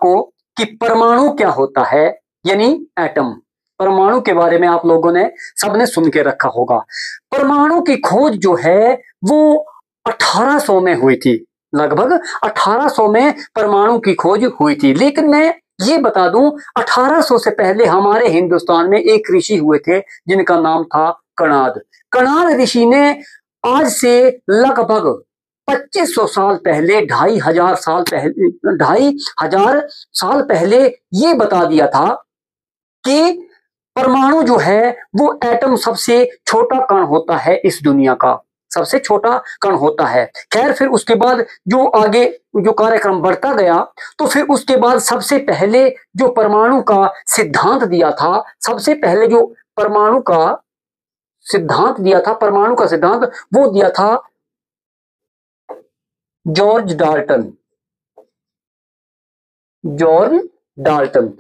आपको कि परमाणु क्या होता है, यानी एटम। परमाणु के बारे में आप लोगों ने सबने सुन के रखा होगा। परमाणु की खोज जो है वो 1800 में हुई थी, लगभग 1800 में परमाणु की खोज हुई थी। लेकिन मैं ये बता दूं, 1800 से पहले हमारे हिंदुस्तान में एक ऋषि हुए थे जिनका नाम था कणाद। कणाद ऋषि ने आज से लगभग 2500 साल पहले, 2500 साल पहले ये बता दिया था कि परमाणु जो है वो एटम सबसे छोटा कण होता है, इस दुनिया का सबसे छोटा कण होता है। खैर फिर उसके बाद जो आगे जो कार्यक्रम बढ़ता गया, तो फिर उसके बाद सबसे पहले जो परमाणु का सिद्धांत दिया था, सबसे पहले जो परमाणु का सिद्धांत दिया था, परमाणु का सिद्धांत वो दिया था George Dalton. George Dalton,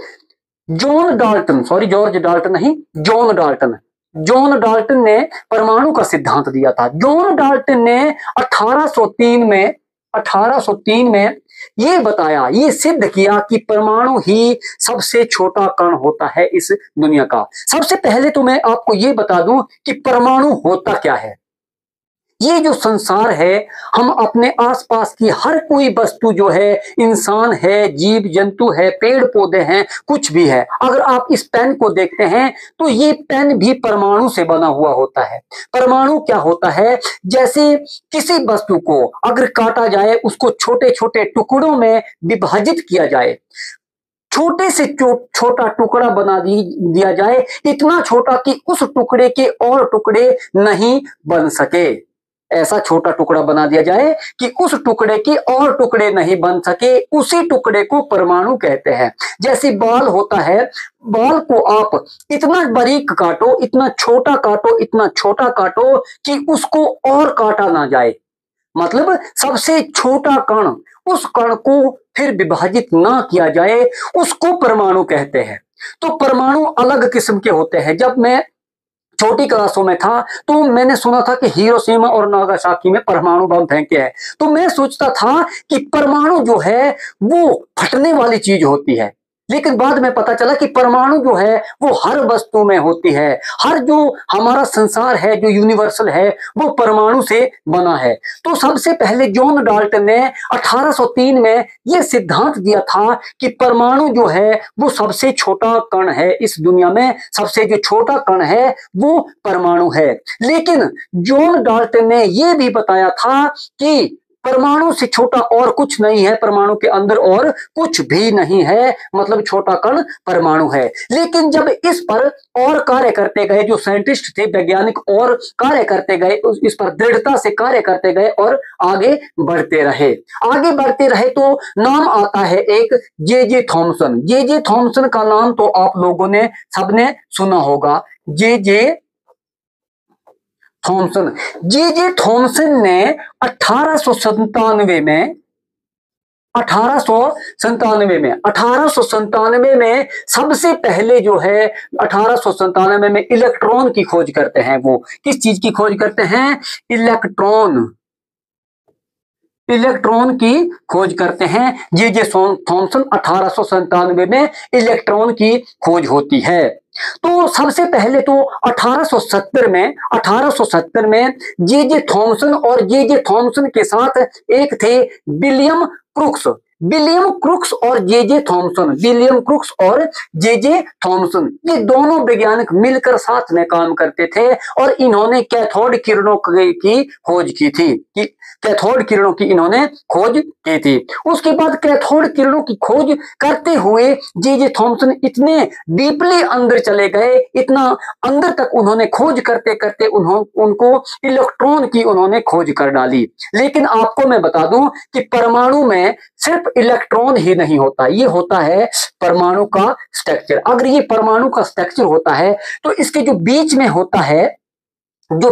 John Dalton, sorry George Dalton नहीं, जॉन डाल्टन। जॉन डाल्टन ने परमाणु का सिद्धांत दिया था। जॉन डाल्टन ने 1803 में ये बताया, ये सिद्ध किया कि परमाणु ही सबसे छोटा कण होता है इस दुनिया का। सबसे पहले तो मैं आपको ये बता दूं कि परमाणु होता क्या है। ये जो संसार है, हम अपने आसपास की हर कोई वस्तु जो है, इंसान है, जीव जंतु है, पेड़ पौधे हैं, कुछ भी है, अगर आप इस पेन को देखते हैं तो ये पेन भी परमाणु से बना हुआ होता है। परमाणु क्या होता है, जैसे किसी वस्तु को अगर काटा जाए, उसको छोटे छोटे टुकड़ों में विभाजित किया जाए, छोटे से छोटा टुकड़ा बना दिया जाए, इतना छोटा कि उस टुकड़े के और टुकड़े नहीं बन सके। ऐसा छोटा टुकड़ा बना दिया जाए कि उस टुकड़े के और टुकड़े नहीं बन सके, उसी टुकड़े को परमाणु कहते हैं। जैसे बाल होता है, बाल को आप इतना बारीक काटो, इतना छोटा काटो, इतना छोटा काटो कि उसको और काटा ना जाए, मतलब सबसे छोटा कण, उस कण को फिर विभाजित ना किया जाए, उसको परमाणु कहते हैं। तो परमाणु अलग किस्म के होते हैं। जब मैं छोटी क्लासों में था तो मैंने सुना था कि हिरोशिमा और नागासाकी में परमाणु बम फेंके हैं, तो मैं सोचता था कि परमाणु जो है वो फटने वाली चीज होती है। लेकिन बाद में पता चला कि परमाणु जो है वो हर वस्तु में होती है। हर जो हमारा संसार है, जो यूनिवर्सल है, वो परमाणु से बना है। तो सबसे पहले जॉन डाल्टन ने 1803 में यह सिद्धांत दिया था कि परमाणु जो है वो सबसे छोटा कण है इस दुनिया में, सबसे जो छोटा कण है वो परमाणु है। लेकिन जॉन डाल्टन ने यह भी बताया था कि परमाणु से छोटा और कुछ नहीं है, परमाणु के अंदर और कुछ भी नहीं है, मतलब छोटा कण परमाणु है। लेकिन जब इस पर और कार्य करते गए, जो साइंटिस्ट थे, वैज्ञानिक, और कार्य करते गए, इस पर दृढ़ता से कार्य करते गए और आगे बढ़ते रहे तो नाम आता है एक जे थॉमसन। जे थॉमसन का नाम तो आप लोगों ने सबने सुना होगा, जे थॉमसन। जे थॉमसन ने 1897 में सबसे पहले जो है 1897 में इलेक्ट्रॉन की खोज करते हैं। वो किस चीज की खोज करते हैं? इलेक्ट्रॉन की खोज करते हैं। जे थॉमसन 1897 में इलेक्ट्रॉन की खोज होती है। तो सबसे पहले तो 1870 में जे थॉमसन, और जे थॉमसन के साथ एक थे विलियम क्रुक्स। विलियम क्रुक्स और जे थॉमसन, ये दोनों वैज्ञानिक मिलकर साथ में काम करते थे और इन्होंने कैथोड किरणों की खोज की थी। कैथोड किरणों की इन्होंने खोज की थी। उसके बाद कैथोड किरणों की खोज करते हुए जे थॉमसन इतने डीपली अंदर चले गए, इतना अंदर तक उन्होंने खोज करते करते उनको इलेक्ट्रॉन की उन्होंने खोज कर डाली। लेकिन आपको मैं बता दूं कि परमाणु में सिर्फ इलेक्ट्रॉन ही नहीं होता, ये होता है परमाणु का स्ट्रक्चर। अगर ये परमाणु का स्ट्रक्चर होता है तो इसके जो बीच में होता है वो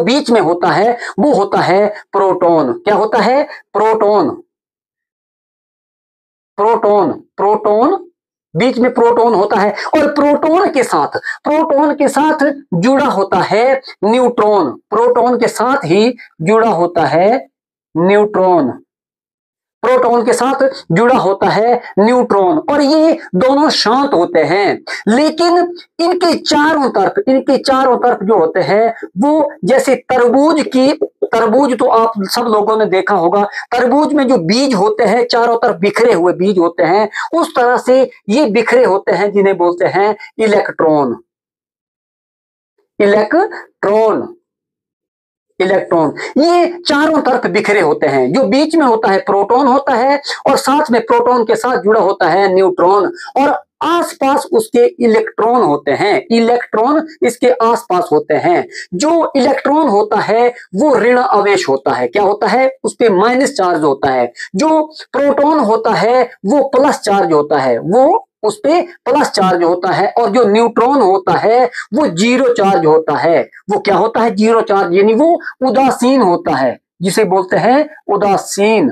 होता है प्रोटॉन। क्या होता है? प्रोटॉन, बीच में प्रोटॉन होता है, और प्रोटॉन के साथ जुड़ा होता है न्यूट्रॉन। प्रोटॉन के साथ ही जुड़ा होता है न्यूट्रॉन। प्रोटॉन के साथ जुड़ा होता है न्यूट्रॉन, और ये दोनों शांत होते हैं। लेकिन इनके चारों तरफ जो होते हैं वो जैसे तरबूज तो आप सब लोगों ने देखा होगा, तरबूज में जो बीज होते हैं चारों तरफ बिखरे हुए बीज होते हैं, उस तरह से ये बिखरे होते हैं जिन्हें बोलते हैं इलेक्ट्रॉन। इलेक्ट्रॉन इलेक्ट्रॉन ये चारों तरफ बिखरे होते हैं। जो बीच में होता है प्रोटॉन होता है, और साथ में प्रोटॉन के साथ जुड़ा होता है न्यूट्रॉन, और आसपास उसके इलेक्ट्रॉन होते हैं। इलेक्ट्रॉन इसके आसपास होते हैं। जो इलेक्ट्रॉन होता है वो ऋण आवेश होता है। क्या होता है? उस पे माइनस चार्ज होता है। जो प्रोटॉन होता है वो प्लस चार्ज होता है, वो उस पे प्लस चार्ज होता है। और जो न्यूट्रॉन होता है वो जीरो चार्ज होता है। वो क्या होता है? जीरो चार्ज, यानी वो उदासीन होता है, जिसे बोलते हैं उदासीन।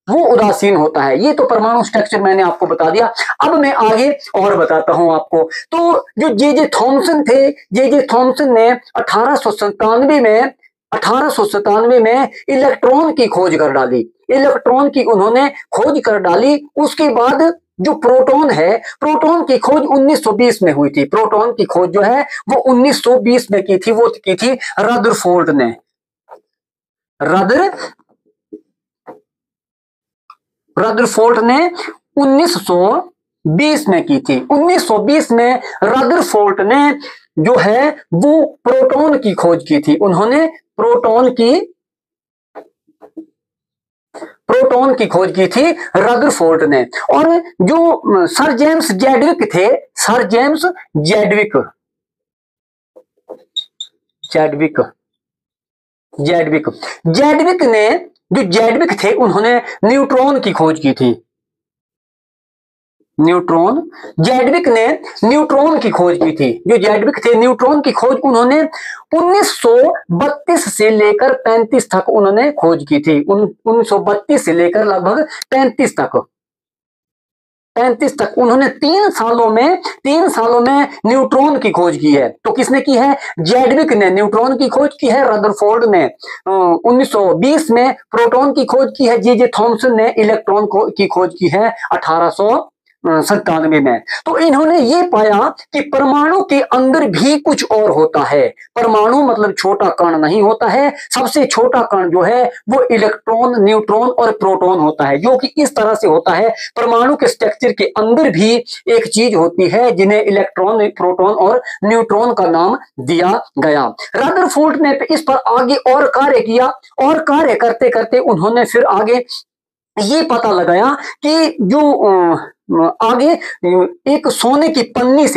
वो उदासीन होता है। ये तो परमाणु स्ट्रक्चर मैंने आपको बता दिया। अब मैं आगे और बताता हूं आपको। तो जो जे थॉमसन थे, जे थॉमसन ने 1897 में इलेक्ट्रॉन की खोज कर डाली। इलेक्ट्रॉन की उन्होंने खोज कर डाली। उसके बाद जो प्रोटॉन है, प्रोटॉन की खोज 1920 में हुई थी। प्रोटॉन की खोज जो है वो 1920 में की थी। वो की थी रदरफोर्ड ने। रदरफोर्ड ने 1920 में की थी। 1920 में रदरफोर्ड ने जो है वो प्रोटॉन की खोज की थी। उन्होंने प्रोटॉन की खोज की थी रदरफोर्ड ने। और जो सर जेम्स जैडविक थे, सर जेम्स जैडविक ने, जो जैडविक थे, उन्होंने न्यूट्रॉन की खोज की थी। जैडविक ने न्यूट्रॉन की खोज की थी। जो जैडविक थे, न्यूट्रॉन की खोज उन्होंने 1932 से लेकर 35 तक उन्होंने खोज की थी। 1932 से लेकर लगभग 35 तक उन्होंने 3 सालों में न्यूट्रॉन की खोज की है। तो किसने की है? जैडविक ने न्यूट्रॉन की खोज की है। रदरफोर्ड ने 1920 में प्रोटॉन की खोज की है। जे थॉमसन ने इलेक्ट्रॉन की खोज की है 1897 में। तो इन्होंने ये पाया कि परमाणु के अंदर भी कुछ और होता है। परमाणु मतलब छोटा कण नहीं होता है। सबसे छोटा कण जो है वो इलेक्ट्रॉन, न्यूट्रॉन और प्रोटॉन होता है, जो कि इस तरह से होता है। परमाणु के स्ट्रक्चर के अंदर भी एक चीज होती है जिन्हें इलेक्ट्रॉन, प्रोटॉन और न्यूट्रॉन का नाम दिया गया। रदरफोर्ड ने इस पर आगे और कार्य किया, और कार्य करते करते उन्होंने फिर आगे ये पता लगाया कि जो आगे एक सोने की पन्नी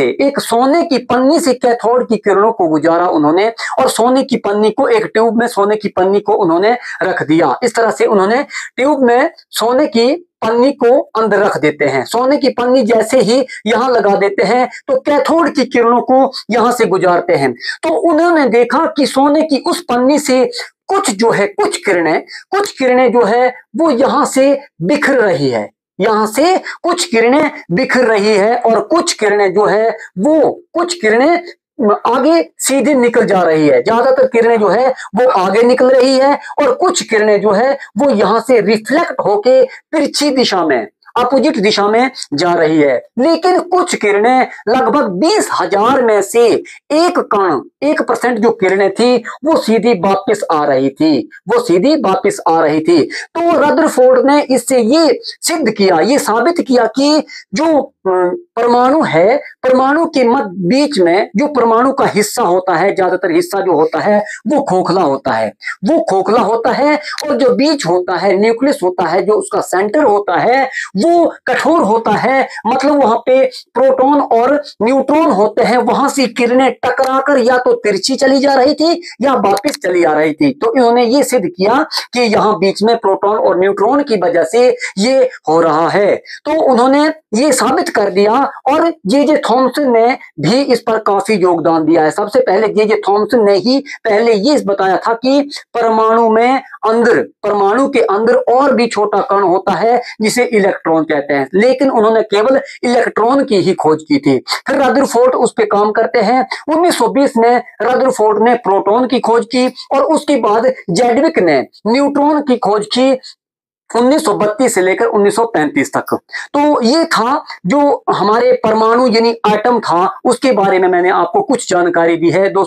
से कैथोड की किरणों को गुजारा उन्होंने, और सोने की पन्नी को एक ट्यूब में सोने की पन्नी को उन्होंने रख दिया। इस तरह से उन्होंने ट्यूब में सोने की पन्नी को अंदर रख देते हैं। सोने की पन्नी जैसे ही यहां लगा देते हैं तो कैथोड की किरणों को यहां से गुजारते हैं। तो उन्होंने देखा कि सोने की उस पन्नी से कुछ किरणें जो है वो यहां से बिखर रही है। यहां से कुछ किरणें बिखर रही है, और कुछ किरणें जो है वो आगे सीधे निकल जा रही है। ज्यादातर किरणें जो है वो आगे निकल रही है, और कुछ किरणें जो है वो यहां से रिफ्लेक्ट होके तिरछी दिशा में, अपोजिट दिशा में जा रही है। लेकिन कुछ किरणें, लगभग 20,000 में से 1% जो किरणें थी वो सीधी वापस आ रही थी। तो रदरफोर्ड ने इससे ये साबित किया कि जो परमाणु है, परमाणु के बीच में जो परमाणु का हिस्सा होता है, ज्यादातर हिस्सा जो होता है वो खोखला होता है, और जो बीच होता है, न्यूक्लियस होता है, जो उसका सेंटर होता है वो कठोर होता है। मतलब वहां पे प्रोटॉन और न्यूट्रॉन होते हैं, वहां से किरणें टकराकर या तो तिरछी चली जा रही थी या वापस चली आ रही थी। तो इन्होंने ये सिद्ध किया कि यहाँ बीच में प्रोटॉन और न्यूट्रॉन की वजह से ये हो रहा है। तो उन्होंने ये साबित कर दिया, और जे थॉमसन ने भी इस पर काफी योगदान दिया है। सबसे पहले जे थॉमसन ने ही पहले ये बताया था कि परमाणु के अंदर और भी छोटा कण होता है जिसे इलेक्ट्रॉन कहते हैं, लेकिन उन्होंने केवल इलेक्ट्रॉन की ही खोज की थी। फिर रदरफोर्ड उस पर काम करते हैं। 1920 में रदरफोर्ड ने प्रोटॉन की खोज की, और उसके बाद जैडविक ने न्यूट्रॉन की खोज की। 1932 से लेकर 1935 तक। तो ये था जो हमारे परमाणु यानी एटम था, उसके बारे में मैंने आपको कुछ जानकारी दी है दोस्तों।